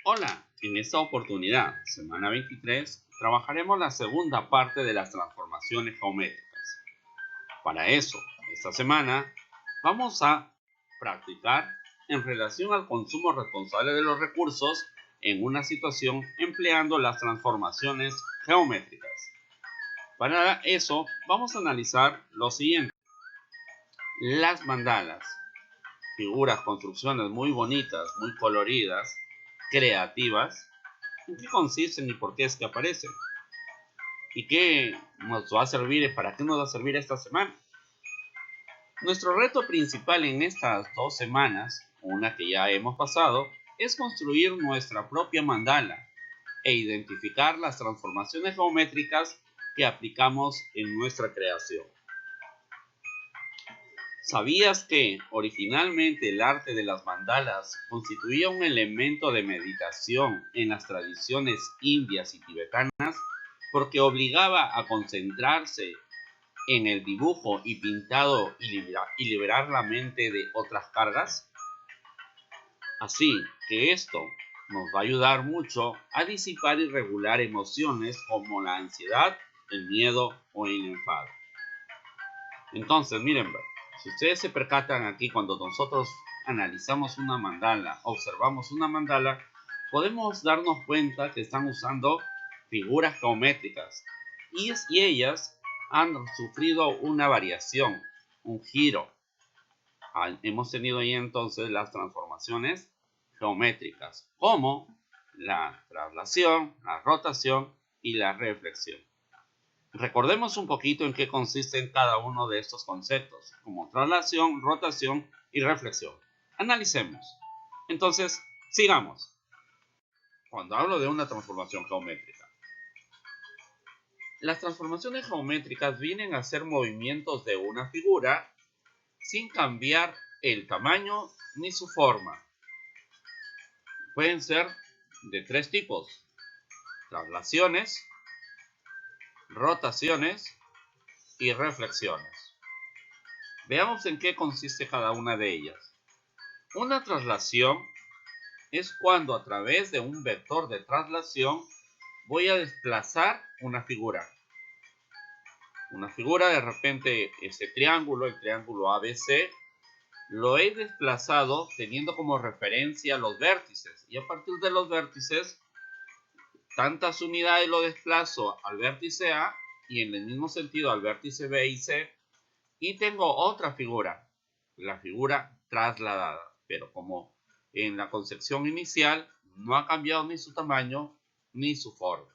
Hola, en esta oportunidad, semana 23, trabajaremos la segunda parte de las transformaciones geométricas. Para eso, esta semana, vamos a practicar en relación al consumo responsable de los recursos en una situación empleando las transformaciones geométricas. Para eso, vamos a analizar lo siguiente. Las mandalas, figuras, construcciones muy bonitas, muy coloridas, creativas. ¿En qué consisten y por qué es que aparecen? ¿Y qué nos va a servir? ¿Para qué nos va a servir esta semana? Nuestro reto principal en estas 2 semanas, una que ya hemos pasado, es construir nuestra propia mandala e identificar las transformaciones geométricas que aplicamos en nuestra creación. ¿Sabías que originalmente el arte de las mandalas constituía un elemento de meditación en las tradiciones indias y tibetanas porque obligaba a concentrarse en el dibujo y pintado y liberar la mente de otras cargas? Así que esto nos va a ayudar mucho a disipar y regular emociones como la ansiedad, el miedo o el enfado. Entonces, miren, si ustedes se percatan aquí cuando nosotros analizamos una mandala, observamos una mandala, podemos darnos cuenta que están usando figuras geométricas y ellas han sufrido una variación, un giro. Hemos tenido ahí entonces las transformaciones geométricas, como la traslación, la rotación y la reflexión. Recordemos un poquito en qué consisten cada uno de estos conceptos, como traslación, rotación y reflexión. Analicemos. Entonces, sigamos. Cuando hablo de una transformación geométrica, las transformaciones geométricas vienen a ser movimientos de una figura sin cambiar el tamaño ni su forma. Pueden ser de tres tipos: traslaciones, rotaciones y reflexiones. Veamos en qué consiste cada una de ellas. Una traslación es cuando a través de un vector de traslación voy a desplazar una figura. Una figura, de repente, este triángulo, el triángulo ABC, lo he desplazado teniendo como referencia los vértices. Y a partir de los vértices, tantas unidades lo desplazo al vértice A y en el mismo sentido al vértice B y C. Y tengo otra figura, la figura trasladada. Pero como en la concepción inicial no ha cambiado ni su tamaño ni su forma.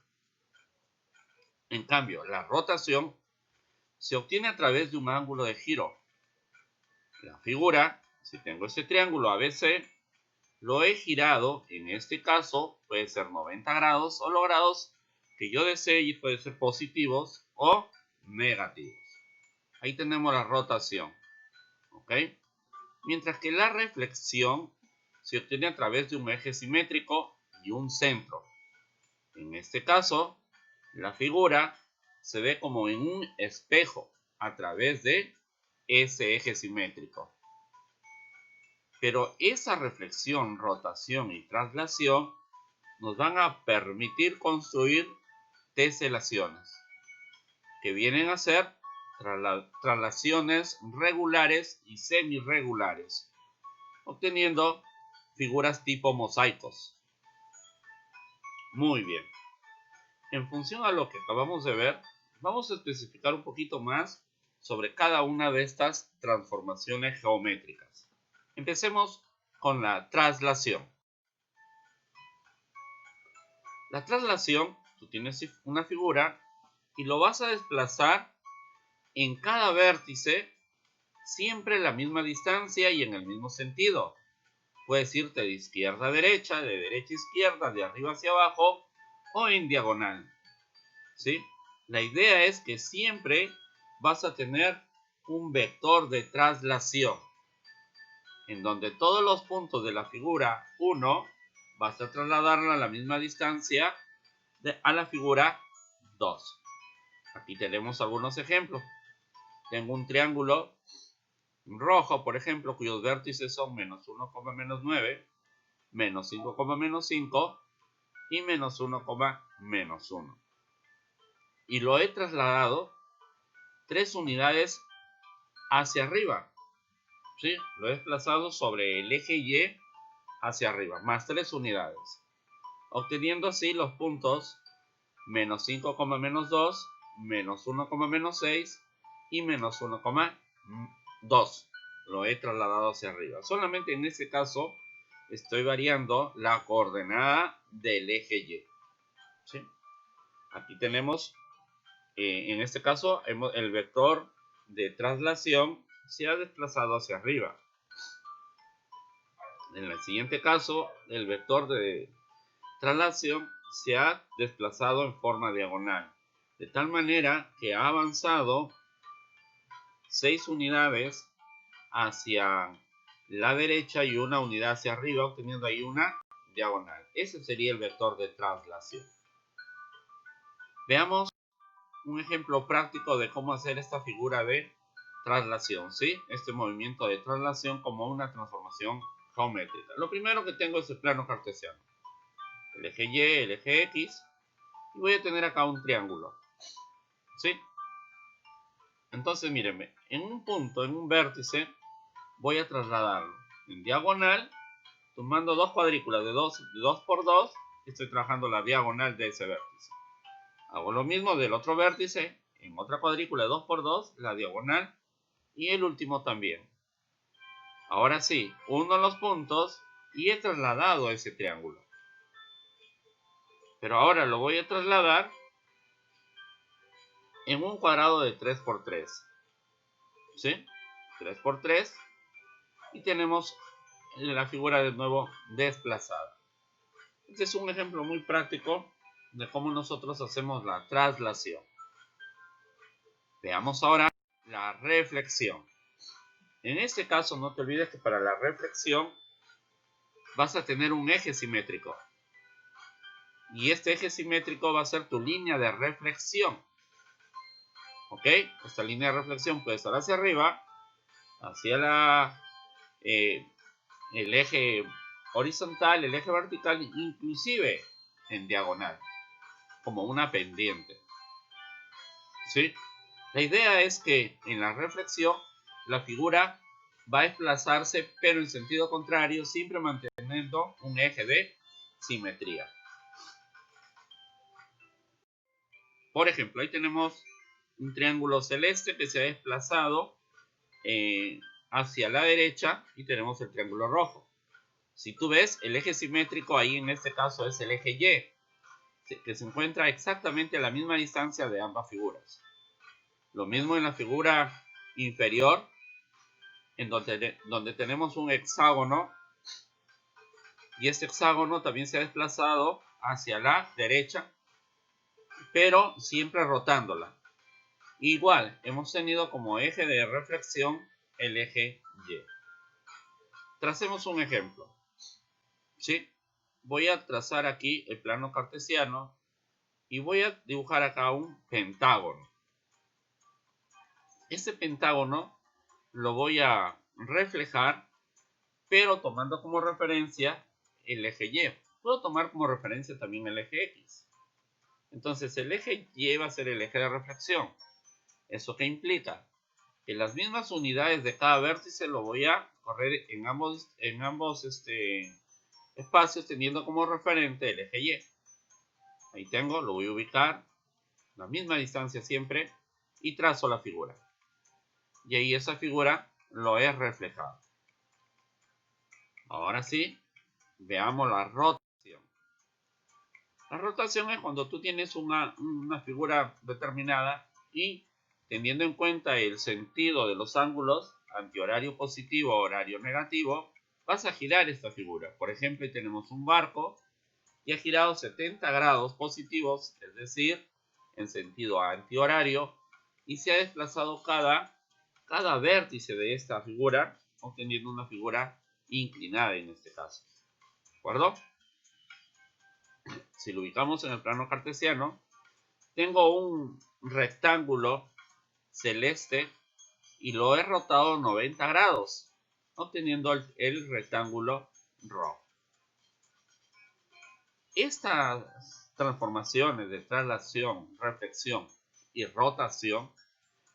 En cambio, la rotación se obtiene a través de un ángulo de giro. La figura, si tengo este triángulo ABC, lo he girado, en este caso puede ser 90 grados o los grados que yo desee, y puede ser positivos o negativos. Ahí tenemos la rotación, ¿ok? Mientras que la reflexión se obtiene a través de un eje simétrico y un centro. En este caso, la figura se ve como en un espejo a través de ese eje simétrico. Pero esa reflexión, rotación y traslación nos van a permitir construir teselaciones, que vienen a ser traslaciones regulares y semirregulares, obteniendo figuras tipo mosaicos. Muy bien. En función a lo que acabamos de ver, vamos a especificar un poquito más sobre cada una de estas transformaciones geométricas. Empecemos con la traslación. La traslación, tú tienes una figura y lo vas a desplazar en cada vértice siempre la misma distancia y en el mismo sentido. Puedes irte de izquierda a derecha, de derecha a izquierda, de arriba hacia abajo o en diagonal. ¿Sí? La idea es que siempre vas a tener un vector de traslación, en donde todos los puntos de la figura 1 vas a trasladarla a la misma distancia a la figura 2. Aquí tenemos algunos ejemplos. Tengo un triángulo rojo, por ejemplo, cuyos vértices son -1, -9. menos 5, menos 5 y menos 1, menos 1. Y lo he trasladado 3 unidades hacia arriba. ¿Sí? Lo he desplazado sobre el eje Y hacia arriba, más 3 unidades. Obteniendo así los puntos menos 5, menos 2, menos 1, menos 6 y menos 1, 2. Lo he trasladado hacia arriba. Solamente en este caso estoy variando la coordenada del eje Y. ¿Sí? Aquí tenemos, en este caso, el vector de traslación se ha desplazado hacia arriba. En el siguiente caso, el vector de traslación se ha desplazado en forma diagonal, de tal manera que ha avanzado 6 unidades hacia la derecha y una unidad hacia arriba, obteniendo ahí una diagonal. Ese sería el vector de traslación. Veamos un ejemplo práctico de cómo hacer esta figura de traslación, ¿sí? Este movimiento de traslación como una transformación geométrica. Lo primero que tengo es el plano cartesiano. El eje Y, el eje X, y voy a tener acá un triángulo, ¿sí? Entonces, mírenme, en un punto, en un vértice, voy a trasladarlo en diagonal, tomando dos cuadrículas de 2 por 2, estoy trabajando la diagonal de ese vértice. Hago lo mismo del otro vértice, en otra cuadrícula de 2 por 2, la diagonal, y el último también. Ahora sí, uno los puntos y he trasladado ese triángulo. Pero ahora lo voy a trasladar en un cuadrado de 3 por 3. ¿Sí? 3 por 3. Y tenemos la figura de nuevo desplazada. Este es un ejemplo muy práctico de cómo nosotros hacemos la traslación. Veamos ahora la reflexión. En este caso, no te olvides que para la reflexión vas a tener un eje simétrico. Y este eje simétrico va a ser tu línea de reflexión. ¿Ok? Esta línea de reflexión puede estar hacia arriba, hacia el eje horizontal, el eje vertical, inclusive en diagonal, como una pendiente. ¿Sí? La idea es que en la reflexión la figura va a desplazarse, pero en sentido contrario, siempre manteniendo un eje de simetría. Por ejemplo, ahí tenemos un triángulo celeste que se ha desplazado hacia la derecha y tenemos el triángulo rojo. Si tú ves, el eje simétrico ahí en este caso es el eje Y, que se encuentra exactamente a la misma distancia de ambas figuras. Lo mismo en la figura inferior, en donde tenemos un hexágono, y este hexágono también se ha desplazado hacia la derecha, pero siempre rotándola. Igual, hemos tenido como eje de reflexión el eje Y. Tracemos un ejemplo. ¿Sí? Voy a trazar aquí el plano cartesiano y voy a dibujar acá un pentágono. Este pentágono lo voy a reflejar, pero tomando como referencia el eje Y. Puedo tomar como referencia también el eje X. Entonces el eje Y va a ser el eje de reflexión. ¿Eso qué implica? Que las mismas unidades de cada vértice lo voy a correr en ambos espacios, teniendo como referente el eje Y. Ahí tengo, lo voy a ubicar, la misma distancia siempre, y trazo la figura. Y ahí esa figura lo he reflejado. Ahora sí, veamos la rotación. La rotación es cuando tú tienes una figura determinada y teniendo en cuenta el sentido de los ángulos, antihorario positivo, horario negativo, vas a girar esta figura. Por ejemplo, tenemos un barco y ha girado 70 grados positivos, es decir, en sentido antihorario, y se ha desplazado cada vértice de esta figura, obteniendo una figura inclinada en este caso. ¿De acuerdo? Si lo ubicamos en el plano cartesiano, tengo un rectángulo celeste y lo he rotado 90 grados, obteniendo el rectángulo rojo. Estas transformaciones de traslación, reflexión y rotación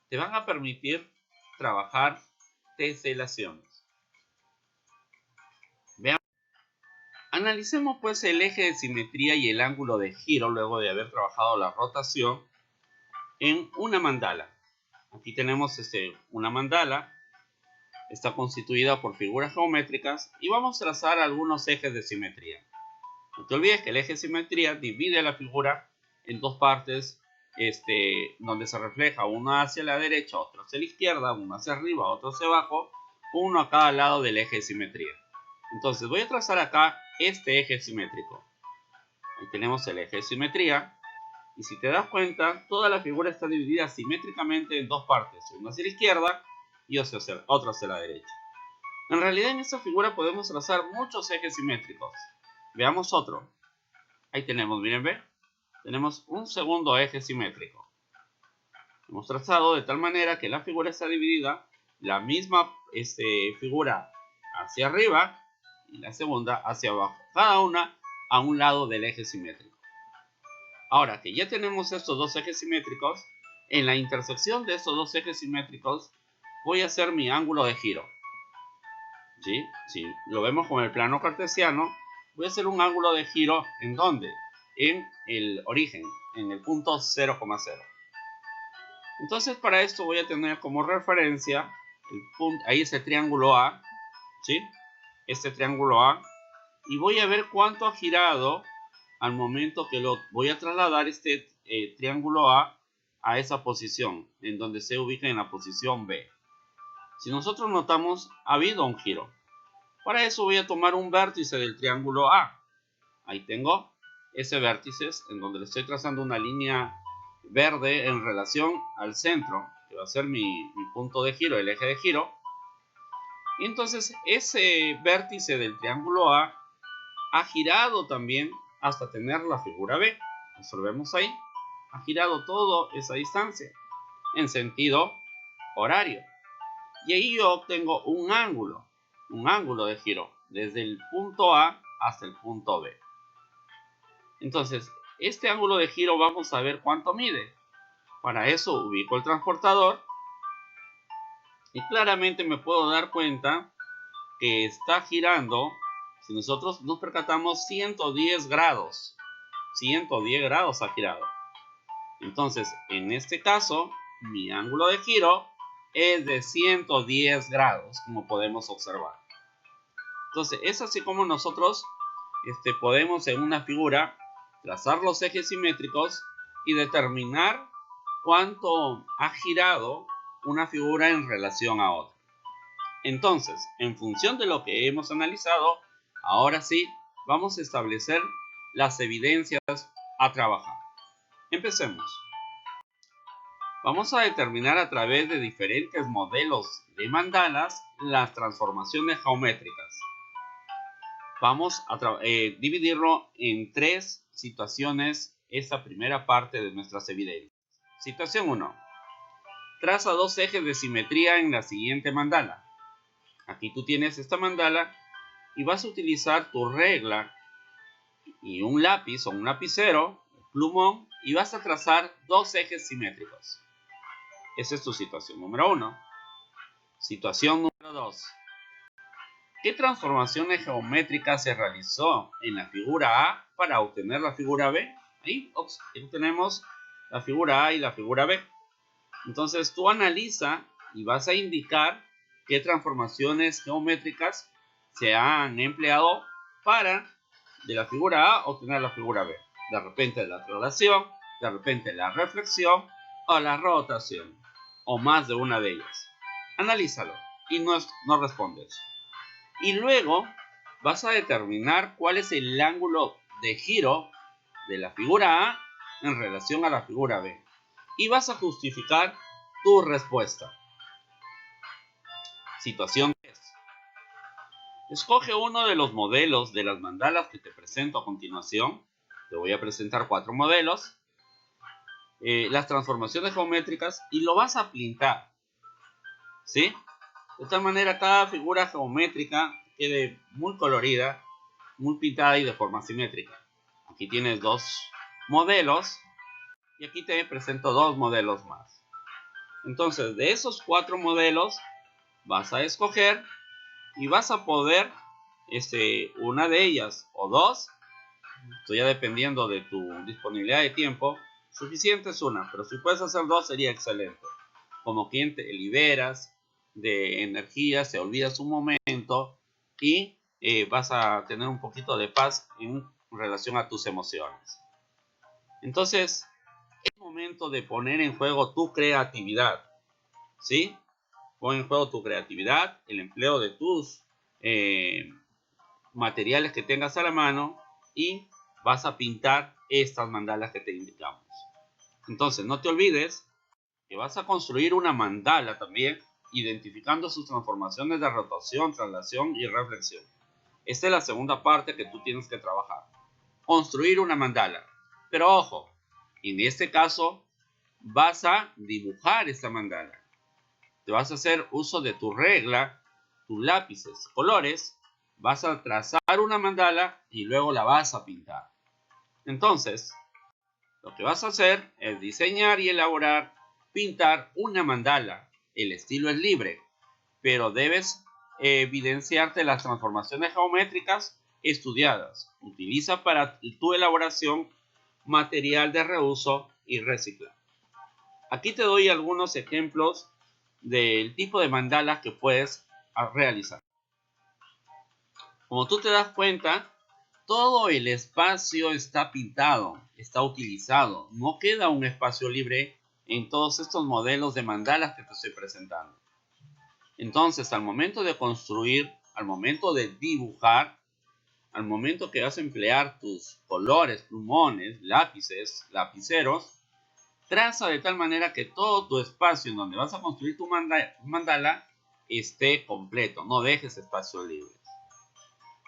te van a permitir trabajar teselaciones. Veamos. Analicemos pues el eje de simetría y el ángulo de giro luego de haber trabajado la rotación en una mandala. Aquí tenemos una mandala, está constituida por figuras geométricas y vamos a trazar algunos ejes de simetría. No te olvides que el eje de simetría divide la figura en dos partes, donde se refleja uno hacia la derecha, otro hacia la izquierda, uno hacia arriba, otro hacia abajo, uno a cada lado del eje de simetría. Entonces voy a trazar acá este eje simétrico. Ahí tenemos el eje de simetría. Y si te das cuenta, toda la figura está dividida simétricamente en dos partes, uno hacia la izquierda y otro hacia la derecha. En realidad en esta figura podemos trazar muchos ejes simétricos. Veamos otro. Ahí tenemos, miren, ¿ve? Tenemos un segundo eje simétrico. Hemos trazado de tal manera que la figura está dividida, la misma figura hacia arriba y la segunda hacia abajo, cada una a un lado del eje simétrico. Ahora que ya tenemos estos dos ejes simétricos, en la intersección de estos dos ejes simétricos voy a hacer mi ángulo de giro. ¿Sí? Si lo vemos con el plano cartesiano, voy a hacer un ángulo de giro ¿en dónde? En el origen, en el punto 0,0. Entonces para esto voy a tener como referencia el punto, ahí es el triángulo A, ¿sí? Este triángulo A, y voy a ver cuánto ha girado al momento que lo voy a trasladar triángulo A esa posición, en donde se ubica en la posición B. Si nosotros notamos, ha habido un giro. Para eso voy a tomar un vértice del triángulo A. Ahí tengo ese vértice en donde le estoy trazando una línea verde en relación al centro, que va a ser mi punto de giro, el eje de giro. Y entonces ese vértice del triángulo A ha girado también hasta tener la figura B. Observemos ahí, ha girado toda esa distancia en sentido horario. Y ahí yo obtengo un ángulo de giro, desde el punto A hasta el punto B. Entonces, este ángulo de giro vamos a ver cuánto mide. Para eso ubico el transportador y claramente me puedo dar cuenta que está girando, si nosotros nos percatamos, 110 grados. 110 grados ha girado. Entonces, en este caso, mi ángulo de giro es de 110 grados, como podemos observar. Entonces, es así como nosotros podemos en una figura trazar los ejes simétricos y determinar cuánto ha girado una figura en relación a otra. Entonces, en función de lo que hemos analizado, ahora sí vamos a establecer las evidencias a trabajar. Empecemos. Vamos a determinar a través de diferentes modelos de mandalas las transformaciones geométricas. Vamos a dividirlo en tres situaciones, esta primera parte de nuestras evidencias. Situación 1. Traza dos ejes de simetría en la siguiente mandala. Aquí tú tienes esta mandala y vas a utilizar tu regla y un lápiz o un lapicero, plumón, y vas a trazar dos ejes simétricos. Esa es tu situación número 1. Situación número 2. ¿Qué transformaciones geométricas se realizó en la figura A para obtener la figura B? Ahí tenemos la figura A y la figura B. Entonces tú analiza y vas a indicar qué transformaciones geométricas se han empleado para de la figura A obtener la figura B. De repente la traslación, de repente la reflexión o la rotación, o más de una de ellas. Analízalo y no respondes. Y luego vas a determinar cuál es el ángulo de giro de la figura A en relación a la figura B. Y vas a justificar tu respuesta. Situación 3. Escoge uno de los modelos de las mandalas que te presento a continuación. Te voy a presentar 4 modelos. Las transformaciones geométricas y lo vas a pintar. ¿Sí? De tal manera cada figura geométrica quede muy colorida, muy pintada y de forma simétrica. Aquí tienes 2 modelos y aquí te presento 2 modelos más. Entonces, de esos 4 modelos vas a escoger y vas a poder una de ellas o 2, esto ya dependiendo de tu disponibilidad de tiempo. Suficiente es una, pero si puedes hacer 2 sería excelente. Como quien te liberas de energía, se olvidas un momento y vas a tener un poquito de paz en relación a tus emociones. Entonces, es momento de poner en juego tu creatividad, ¿sí? Pon en juego tu creatividad, el empleo de tus materiales que tengas a la mano y vas a pintar estas mandalas que te indicamos. Entonces, no te olvides que vas a construir una mandala también, identificando sus transformaciones de rotación, traslación y reflexión. Esta es la segunda parte que tú tienes que trabajar. Construir una mandala. Pero ojo, en este caso vas a dibujar esta mandala. Te vas a hacer uso de tu regla, tus lápices, colores. Vas a trazar una mandala y luego la vas a pintar. Entonces, lo que vas a hacer es diseñar y elaborar, pintar una mandala. El estilo es libre, pero debes evidenciarte las transformaciones geométricas estudiadas. Utiliza para tu elaboración material de reuso y reciclaje. Aquí te doy algunos ejemplos del tipo de mandalas que puedes realizar. Como tú te das cuenta, todo el espacio está pintado, está utilizado. No queda un espacio libre en todos estos modelos de mandalas que te estoy presentando. Entonces, al momento de construir, al momento de dibujar, al momento que vas a emplear tus colores, plumones, lápices, lapiceros, traza de tal manera que todo tu espacio en donde vas a construir tu mandala esté completo. No dejes espacio libre.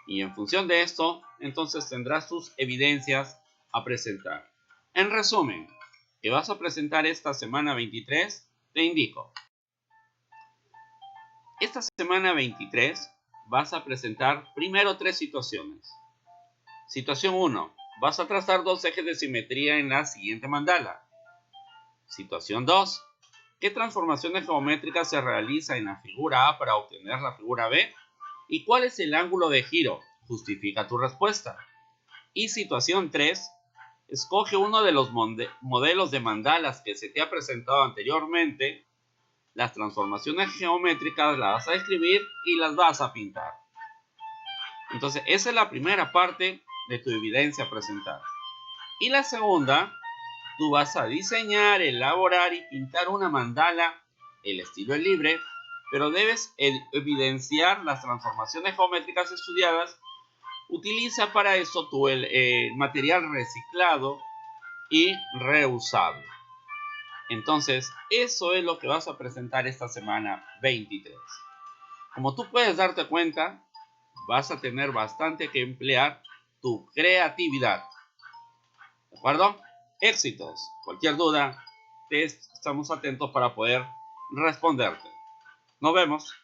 Y en función de esto, entonces tendrás tus evidencias a presentar. En resumen, que vas a presentar esta semana 23, te indico. Esta semana 23 vas a presentar primero 3 situaciones. Situación 1. Vas a trazar 2 ejes de simetría en la siguiente mandala. Situación 2. ¿Qué transformaciones geométricas se realiza en la figura A para obtener la figura B? ¿Y cuál es el ángulo de giro? Justifica tu respuesta. Y situación 3. Escoge uno de los modelos de mandalas que se te ha presentado anteriormente. Las transformaciones geométricas las vas a escribir y las vas a pintar. Entonces, esa es la primera parte de tu evidencia a presentar. Y la segunda, tú vas a diseñar, elaborar y pintar una mandala. El estilo es libre, pero debes evidenciar las transformaciones geométricas estudiadas. Utiliza para eso tu material reciclado y reusable. Entonces, eso es lo que vas a presentar esta semana 23. Como tú puedes darte cuenta, vas a tener bastante que emplear tu creatividad. ¿De acuerdo? Éxitos. Cualquier duda, estamos atentos para poder responderte. Nos vemos.